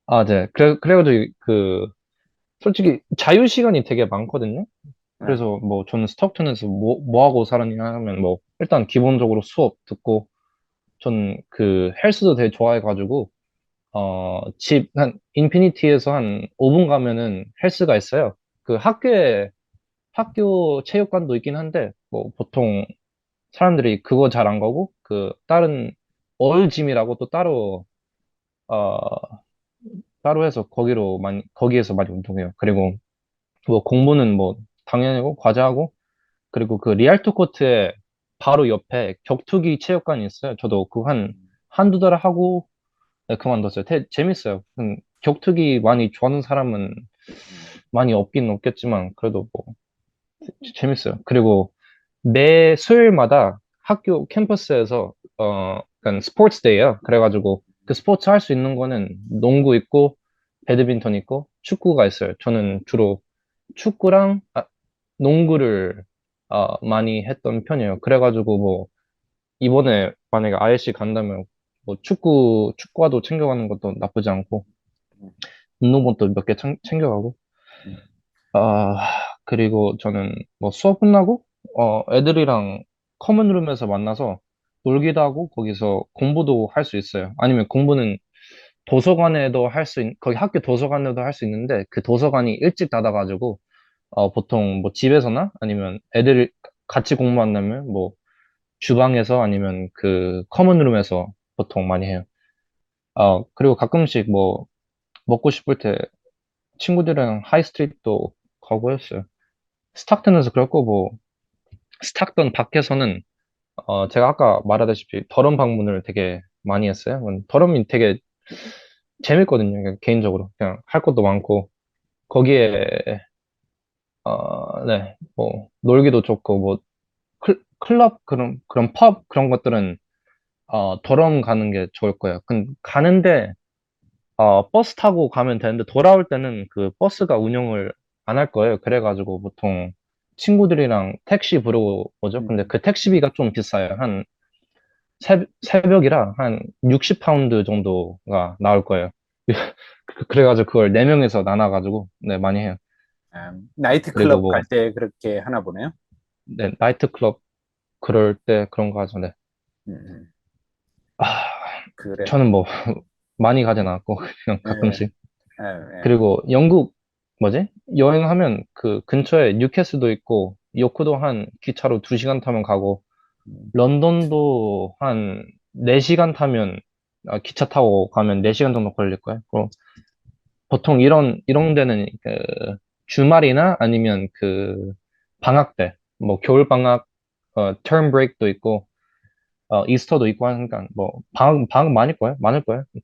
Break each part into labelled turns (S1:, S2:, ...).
S1: 아, 네. 그래가지고 솔직히 자유 시간이 되게 많거든요.
S2: 네.
S1: 그래서 뭐 저는 스톡턴에서 뭐 하고 살았냐 하면 뭐 일단 기본적으로 수업 듣고 전 헬스도 되게 좋아해가지고 집 한 인피니티에서 한 5분 가면은 헬스가 있어요. 학교 체육관도 있긴 한데 뭐 보통 사람들이 그거 잘 안 가고 다른 얼짐이라고 또 어 따로 해서 거기에서 많이 운동해요. 그리고 뭐 공부는 뭐 당연히고 과제하고 그리고 그 리알토 코트에 바로 옆에 격투기 체육관이 있어요. 저도 한두 달 하고 네, 그만뒀어요. 재밌어요. 격투기 많이 좋아하는 사람은
S2: 음,
S1: 많이 없긴 없겠지만 그래도 뭐 재밌어요. 그리고 매 수요일마다 학교 캠퍼스에서 약간 스포츠 데이예요. 그래가지고 그 스포츠 할 수 있는 거는 농구 있고 배드민턴 있고 축구가 있어요. 저는 주로 축구랑 농구를 많이 했던 편이에요. 그래가지고 뭐 이번에 만약에 ILC 간다면 뭐 축구화도 챙겨가는 것도 나쁘지 않고
S2: 음,
S1: 운동복도 몇 개 챙겨가고
S2: 음,
S1: 아 그리고 저는 뭐 수업 끝나고 애들이랑 커먼룸에서 만나서 놀기도 하고 거기서 공부도 할 수 있어요. 아니면 공부는 거기 학교 도서관에도 할 수 있는데 그 도서관이 일찍 닫아가지고 보통 뭐 집에서나 아니면 애들 같이 공부한다면 뭐 주방에서 아니면 그 커먼룸에서 보통 많이 해요. 그리고 가끔씩 뭐 먹고 싶을 때 친구들이랑 하이스트리트도 가고 했어요. 스탁튼에서 그렇고 뭐 스탁튼 밖에서는 제가 아까 말하다시피 더럼 방문을 되게 많이 했어요. 더럼이 되게 재밌거든요. 그냥 개인적으로 그냥 할 것도 많고 거기에 네, 뭐 놀기도 좋고 뭐 클럽 그런 펍 그런 것들은 더럼 가는 게 좋을 거예요. 가는데 버스 타고 가면 되는데 돌아올 때는 그 버스가 운영을 안 할 거예요. 그래가지고 보통 친구들이랑 택시 부르고 오죠. 근데
S2: 음.
S1: 그 택시비가 좀 비싸요. 새벽이라 한 60파운드 정도가 나올 거예요. 그래가지고 그걸 4명에서 나눠가지고 네, 많이 해요.
S2: 나이트
S1: 그리고
S2: 클럽 갈
S1: 뭐
S2: 때 그렇게 하나 보네요.
S1: 네, 나이트클럽 그럴 때 그런 거 하죠. 네.
S2: 음, 음.
S1: 아,
S2: 그래요.
S1: 저는 뭐 많이 가진 않았고 그냥
S2: 예,
S1: 가끔씩.
S2: 예, 예.
S1: 그리고 영국 뭐지? 여행하면 그 근처에 뉴캐슬도 있고 요크도 한 기차로 2시간 타면 가고
S2: 음,
S1: 런던도 한 4시간 타면 기차 타고 가면 4시간 정도 걸릴 거예요. 그럼 보통 이런 데는 주말이나 아니면 방학 때 뭐 겨울 방학 term break도 있고 이스터도 있고 하니까 뭐 방학 많을 거예요.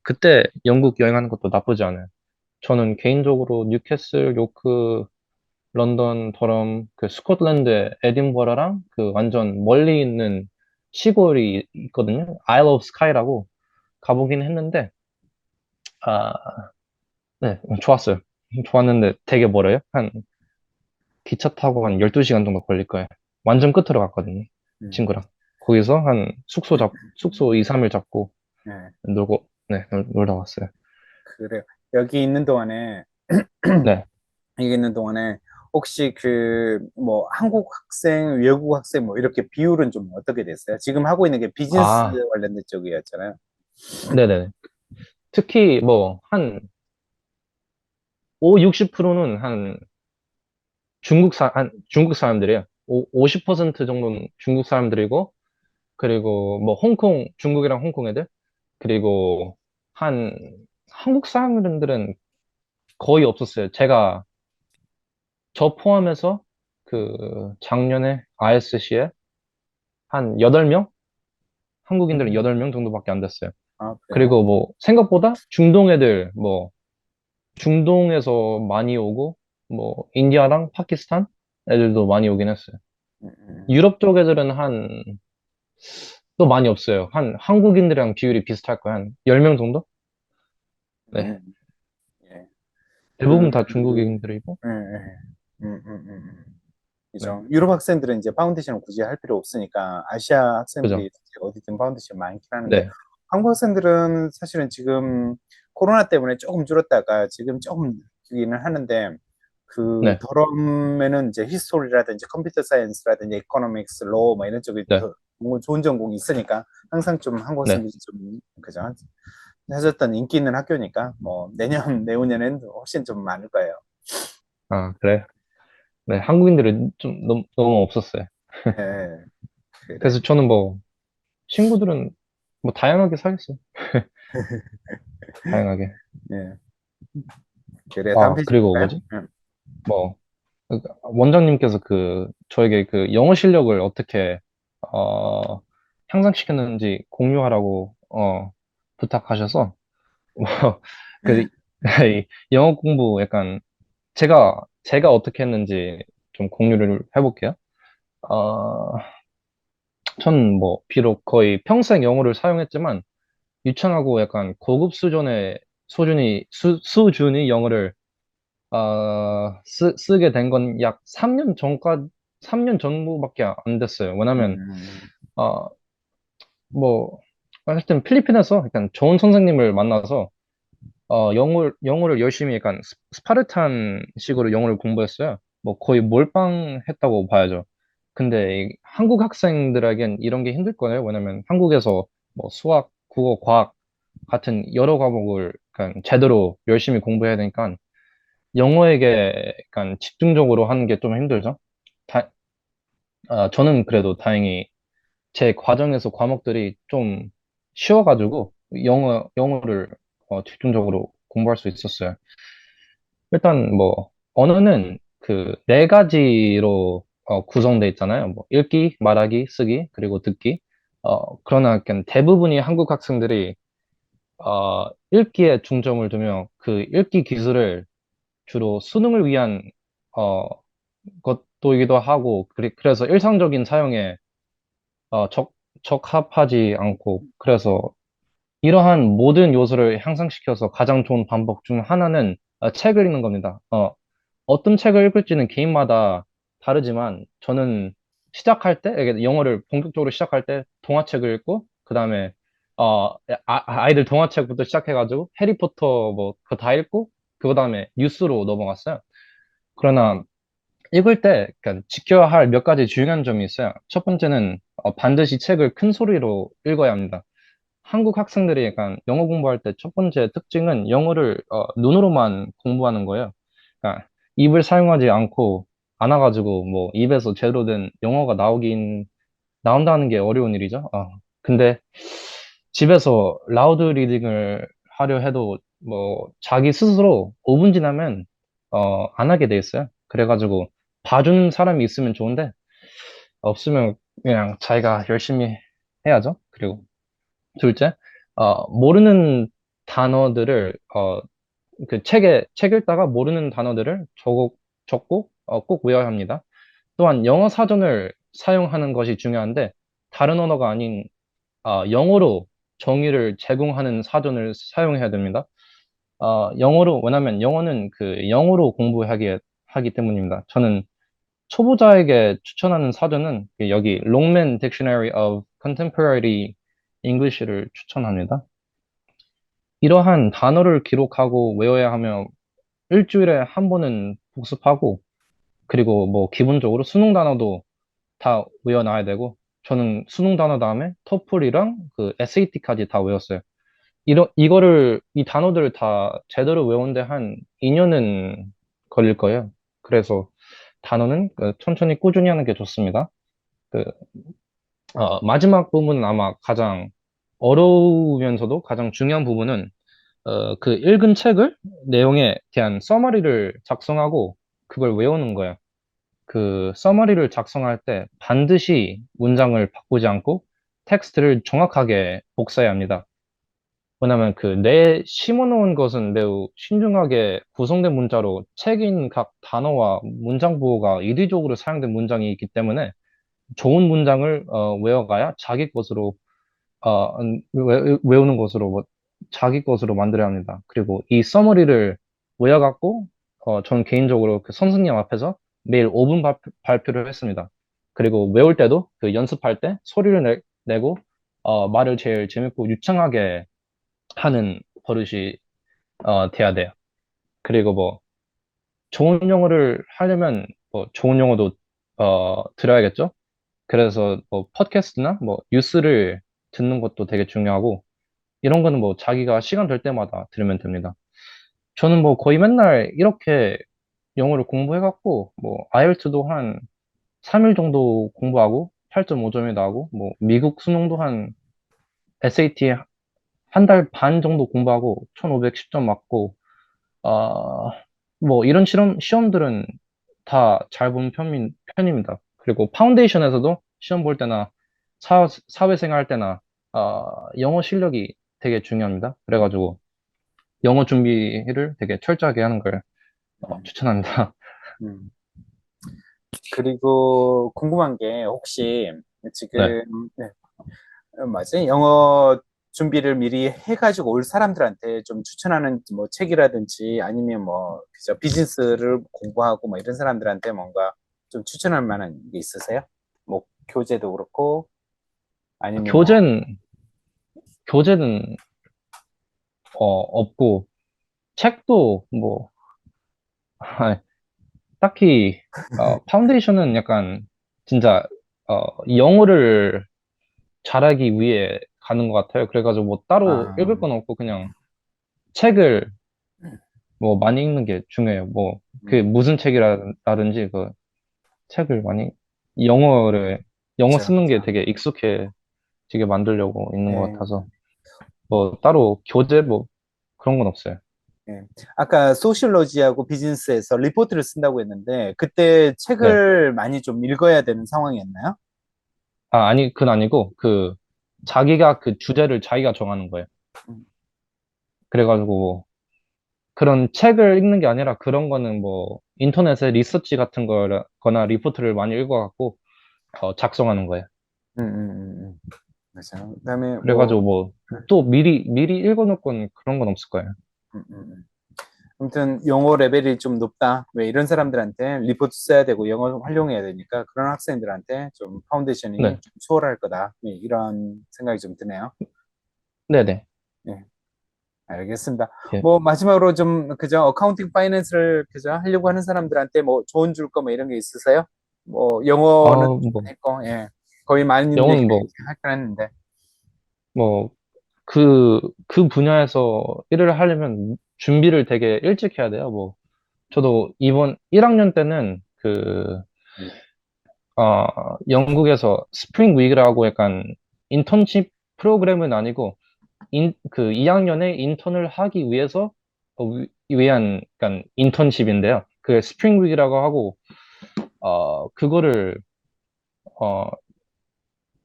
S1: 그때 영국 여행하는 것도 나쁘지 않아요. 저는 개인적으로 뉴캐슬, 요크, 런던, 더럼, 스코틀랜드, 에딘버러랑 완전 멀리 있는 시골이 있거든요. Isle of Skye라고 가보긴 했는데, 아, 네, 좋았어요. 좋았는데 되게 멀어요. 기차 타고 한 12시간 정도 걸릴 거예요. 완전 끝으로 갔거든요.
S2: 음,
S1: 친구랑. 거기서 한 숙소 2, 3일 잡고
S2: 예,
S1: 놀고, 네, 놀다 왔어요.
S2: 그래요. 여기 있는 동안에,
S1: 네.
S2: 여기 있는 동안에 혹시 그, 뭐, 한국 학생, 외국 학생, 뭐, 이렇게 비율은 좀 어떻게 됐어요? 지금 하고 있는 게 비즈니스
S1: 아,
S2: 관련된 쪽이었잖아요.
S1: 네네. 특히 뭐, 한 5, 60%는 중국 사람들이에요. 50% 정도는 중국 사람들이고, 그리고 뭐 중국이랑 홍콩 애들, 그리고 한 한국 사람들은 거의 없었어요. 저 포함해서 작년에 ISC에 한 8명? 한국인들은
S2: 음.
S1: 8명 정도밖에 안 됐어요.
S2: 아, 그래요?
S1: 그리고 뭐 생각보다 중동 애들, 뭐 중동에서 많이 오고, 뭐 인디아랑 파키스탄 애들도 많이 오긴 했어요.
S2: 음,
S1: 유럽 쪽 애들은 또 많이 없어요. 한국인들이랑 비율이 비슷할 거야. 한 10명 정도? 네.
S2: 음, 예.
S1: 대부분
S2: 그,
S1: 다 중국인들이고,
S2: 예, 예.
S1: 네.
S2: 그죠. 유럽 학생들은 이제 파운데이션을 굳이 할 필요 없으니까 아시아
S1: 그죠.
S2: 학생들이 어디든 파운데이션 많긴 하는데,
S1: 네.
S2: 한국 학생들은 사실은 지금 코로나 때문에 조금 줄었다가 지금 조금 늘기는 하는데 그
S1: 네,
S2: 더럼에는 이제 히스토리라든지 컴퓨터 사이언스라든지 이코노믹스, 로 뭐 이런 쪽에
S1: 네,
S2: 더 좋은 전공이 있으니까 항상 좀 한국
S1: 네.
S2: 학생들이 좀 그죠? 하셨던 인기 있는 학교니까 뭐 내년 내후년에는 훨씬 좀 많을 거예요.
S1: 아, 그래. 네, 한국인들은 좀 너무 없었어요.
S2: 예, 그래.
S1: 그래서 저는 뭐, 친구들은 뭐, 다양하게 사귀었어요. 다양하게.
S2: 예, 그래. 다음
S1: 아,
S2: 페이지
S1: 그리고
S2: 볼까요?
S1: 뭐지? 뭐, 그 원장님께서 저에게 그 영어 실력을 어떻게, 어, 향상시켰는지 공유하라고, 부탁하셔서, 뭐, 그, 이 영어 공부 약간, 제가 어떻게 했는지 좀 공유를 해볼게요. 어, 전 뭐, 비록 거의 평생 영어를 사용했지만, 유창하고 약간 고급 수준의 영어를, 쓰게 된 건 약 3년 전부밖에 안 됐어요. 왜냐면,
S2: 음,
S1: 어, 뭐, 하여튼 필리핀에서 약간 좋은 선생님을 만나서, 영어를 열심히 약간 스파르탄 식으로 영어를 공부했어요. 뭐 거의 몰빵했다고 봐야죠. 근데 이 한국 학생들에겐 이런 게 힘들 거예요. 왜냐면 한국에서 뭐 수학, 국어, 과학 같은 여러 과목을 약간 제대로 열심히 공부해야 되니까 영어에게 약간 집중적으로 하는 게 좀 힘들죠. 다, 저는 그래도 다행히 제 과정에서 과목들이 좀 쉬워가지고 영어를 집중적으로 공부할 수 있었어요. 일단 뭐 언어는 그 네 가지로 구성돼 있잖아요. 뭐 읽기, 말하기, 쓰기, 그리고 듣기. 그러나 그냥 대부분이 한국 학생들이 읽기에 중점을 두며 그 읽기 기술을 주로 수능을 위한 어, 것도이기도 하고 그래서 일상적인 사용에 적합하지 않고 그래서 이러한 모든 요소를 향상시켜서 가장 좋은 방법 중 하나는 책을 읽는 겁니다. 어떤 책을 읽을지는 개인마다 다르지만 저는 시작할 때, 이게 영어를 본격적으로 시작할 때 동화책을 읽고, 그 다음에, 아이들 동화책부터 시작해가지고 해리포터 뭐, 그거 다 읽고, 그 다음에 뉴스로 넘어갔어요. 그러나 읽을 때 그러니까 지켜야 할 몇 가지 중요한 점이 있어요. 첫 번째는 반드시 책을 큰 소리로 읽어야 합니다. 한국 학생들이 약간 영어 공부할 때 첫 번째 특징은 영어를 눈으로만 공부하는 거예요. 그러니까 입을 사용하지 않고 안아가지고 뭐 입에서 제대로 된 영어가 나온다는 게 어려운 일이죠. 근데 집에서 라우드 리딩을 하려 해도 뭐 자기 스스로 5분 지나면 안 하게 돼 있어요. 그래가지고 봐주는 사람이 있으면 좋은데 없으면 그냥 자기가 열심히 해야죠. 그리고 둘째, 모르는 단어들을, 책 읽다가 모르는 단어들을 적고, 꼭 외워야 합니다. 또한 영어 사전을 사용하는 것이 중요한데, 다른 언어가 아닌, 영어로 정의를 제공하는 사전을 사용해야 됩니다. 왜냐면 영어는 영어로 하기 때문입니다. 저는 초보자에게 추천하는 사전은 여기 롱맨 Dictionary of Contemporary English를 추천합니다. 이러한 단어를 기록하고 외워야 하며 일주일에 한 번은 복습하고 그리고 뭐 기본적으로 수능 단어도 다 외워놔야 되고 저는 수능 단어 다음에 토플이랑 그 SAT까지 다 외웠어요. 이 단어들을 다 제대로 외우는데 한 2년은 걸릴 거예요. 그래서 단어는 천천히 꾸준히 하는 게 좋습니다. 그, 마지막 부분은 아마 가장 어려우면서도 가장 중요한 부분은 그 읽은 책을 내용에 대한 서머리를 작성하고 그걸 외우는 거예요. 그 서머리를 작성할 때 반드시 문장을 바꾸지 않고 텍스트를 정확하게 복사해야 합니다. 왜냐하면 그 뇌에 심어놓은 것은 매우 신중하게 구성된 문자로 책인 각 단어와 문장 부호가 이리적으로 사용된 문장이 있기 때문에 좋은 문장을 외워가야 자기 것으로 외우는 것으로 뭐 자기 것으로 만들어야 합니다. 그리고 이 서머리를 외워갖고 전 개인적으로 그 선생님 앞에서 매일 5분 발표를 했습니다. 그리고 외울 때도 그 연습할 때 소리를 내고 말을 제일 재밌고 유창하게 하는 버릇이 돼야 돼요. 그리고 뭐 좋은 영어를 하려면 뭐 좋은 영어도 들어야겠죠? 그래서 뭐 팟캐스트나 뭐 뉴스를 듣는 것도 되게 중요하고 이런 거는 뭐 자기가 시간 될 때마다 들으면 됩니다. 저는 뭐 거의 맨날 이렇게 영어를 공부해갖고 뭐 IELTS도 한 3일 정도 공부하고 8.5점이 나오고 뭐 미국 수능도 한 SAT 한 달 반 정도 공부하고 1510점 맞고 뭐 이런 시험들은 다 잘 본 편입니다. 그리고 파운데이션에서도 시험 볼 때나 사회생활 할 때나 영어 실력이 되게 중요합니다. 그래가지고 영어 준비를 되게 철저하게 하는 걸
S2: 음,
S1: 추천합니다.
S2: 음. 그리고 궁금한 게 혹시
S1: 네.
S2: 지금 네, 맞지? 영어 준비를 미리 해가지고 올 사람들한테 좀 추천하는 뭐 책이라든지 아니면 뭐 그저 비즈니스를 공부하고 뭐 이런 사람들한테 뭔가 좀 추천할 만한 게 있으세요? 뭐 교재도 그렇고 아니면 뭐
S1: 교재는 교재는 없고 책도 뭐 딱히 파운데이션은 약간 진짜 영어를 잘하기 위해 가는 것 같아요. 그래가지고 뭐 따로 읽을
S2: 아,
S1: 건 없고 그냥 책을 뭐 많이 읽는 게 중요해요. 뭐 그
S2: 음,
S1: 무슨 책이라든지 그 책을 많이 영어를 영어
S2: 그쵸,
S1: 쓰는 게
S2: 그쵸.
S1: 되게 익숙해지게 만들려고 있는 것
S2: 예,
S1: 같아서 뭐 따로 교재 뭐 그런 건 없어요.
S2: 예. 아까 소시올로지하고 비즈니스에서 리포트를 쓴다고 했는데 그때
S1: 네.
S2: 책을 많이 좀 읽어야 되는 상황이었나요?
S1: 아니 그건 아니고 그 자기가 그 주제를 자기가 정하는 거예요.
S2: 음,
S1: 그래가지고 뭐 그런 책을 읽는 게 아니라 그런 거는 뭐 인터넷에 리서치 같은 거나 리포트를 많이 읽어갖고 작성하는 거예요.
S2: 맞아요. 그다음에 뭐
S1: 그래가지고 뭐 또 미리 읽어놓을 건 그런 건 없을 거예요.
S2: 음, 음, 음. 아무튼 영어 레벨이 좀 높다. 왜 이런 사람들한테 리포트 써야 되고 영어 활용해야 되니까 그런 학생들한테 좀 파운데이션이
S1: 네,
S2: 좀 수월할 거다. 네, 이런 생각이 좀 드네요.
S1: 네네.
S2: 네, 알겠습니다.
S1: 예.
S2: 뭐 마지막으로 좀 그저 어카운팅 파이낸스를 그저 하려고 하는 사람들한테 뭐 조언 줄 거 뭐 이런 게 있으세요? 뭐 영어는
S1: 뭐
S2: 했고, 예, 거의 많은
S1: 영어는
S2: 얘기를
S1: 뭐
S2: 할 뻔했는데,
S1: 뭐 그 분야에서 일을 하려면 준비를 되게 일찍 해야 돼요. 뭐 저도 이번 1학년 때는 영국에서 스프링 위크라고 약간 인턴십 프로그램은 아니고 그 2학년에 인턴을 하기 위해서 위한 약간 인턴십인데요. 그 스프링 위크라고 하고 그거를 어,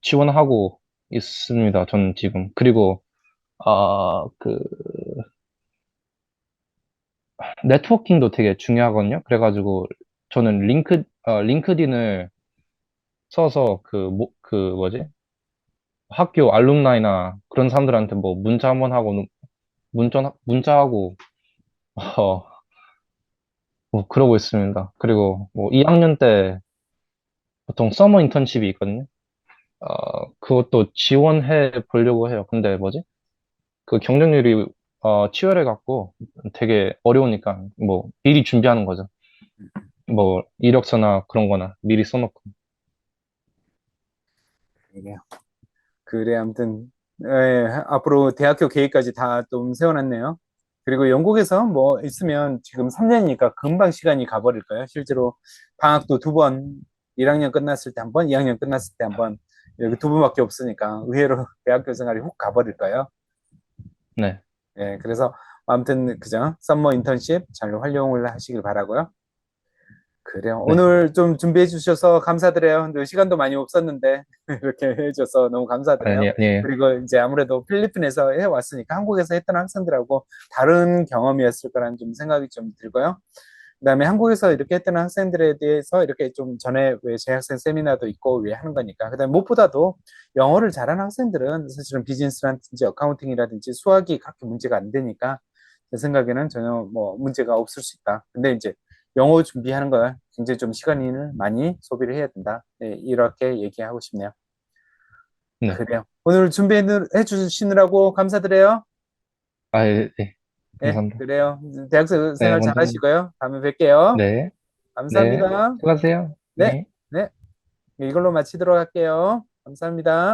S1: 지원하고 있습니다. 저는 지금. 그리고 그 네트워킹도 되게 중요하거든요. 그래가지고 저는 링크드인을 써서 그 뭐지? 학교 알룸나이나 그런 사람들한테 뭐 문자 한번 하고 문자하고 어, 뭐 그러고 있습니다. 그리고 뭐 2학년 때 보통 서머 인턴십이 있거든요. 그것도 지원해 보려고 해요. 근데 뭐지? 그 경쟁률이 치열해 갖고 되게 어려우니까 뭐 미리 준비하는 거죠. 뭐 이력서나 그런 거나 미리 써놓고.
S2: 이게 그래, 아무튼, 예, 앞으로 대학교 계획까지 다 좀 세워놨네요. 그리고 영국에서 뭐 있으면 지금 3년이니까 금방 시간이 가버릴 거예요. 실제로 방학도 두 번, 1학년 끝났을 때 한 번, 2학년 끝났을 때 한 번, 여기 두 번밖에 없으니까 의외로 대학교 생활이 훅 가버릴 거예요.
S1: 네.
S2: 예, 그래서 아무튼 그죠? 썸머 인턴십 잘 활용을 하시길 바라고요. 그래요.
S1: 네.
S2: 오늘 좀 준비해 주셔서 감사드려요. 근데 시간도 많이 없었는데 이렇게 해줘서 너무 감사드려요.
S1: 아니, 아니에요.
S2: 그리고 이제 아무래도 필리핀에서 해왔으니까 한국에서 했던 학생들하고 다른 경험이었을 거라는 좀 생각이 좀 들고요. 그다음에 한국에서 이렇게 했던 학생들에 대해서 이렇게 좀 전에 왜 재학생 세미나도 있고 왜 하는 거니까. 그다음에 무엇보다도 영어를 잘하는 학생들은 사실은 비즈니스라든지 어카운팅이라든지 수학이 그렇게 문제가 안 되니까 제 생각에는 전혀 뭐 문제가 없을 수 있다. 근데 이제 영어 준비하는 걸 굉장히 좀 시간을 많이 소비를 해야 된다. 네, 이렇게 얘기하고 싶네요.
S1: 네.
S2: 그래요. 오늘 준비해 주시느라고 감사드려요.
S1: 아, 예, 네.
S2: 예,
S1: 감사합니다.
S2: 그래요. 대학생
S1: 네,
S2: 생활 잘
S1: 먼저,
S2: 하시고요. 다음에 뵐게요.
S1: 네, 네.
S2: 감사합니다.
S1: 수고하세요.
S2: 네,
S1: 네.
S2: 네. 이걸로 마치도록 할게요. 감사합니다.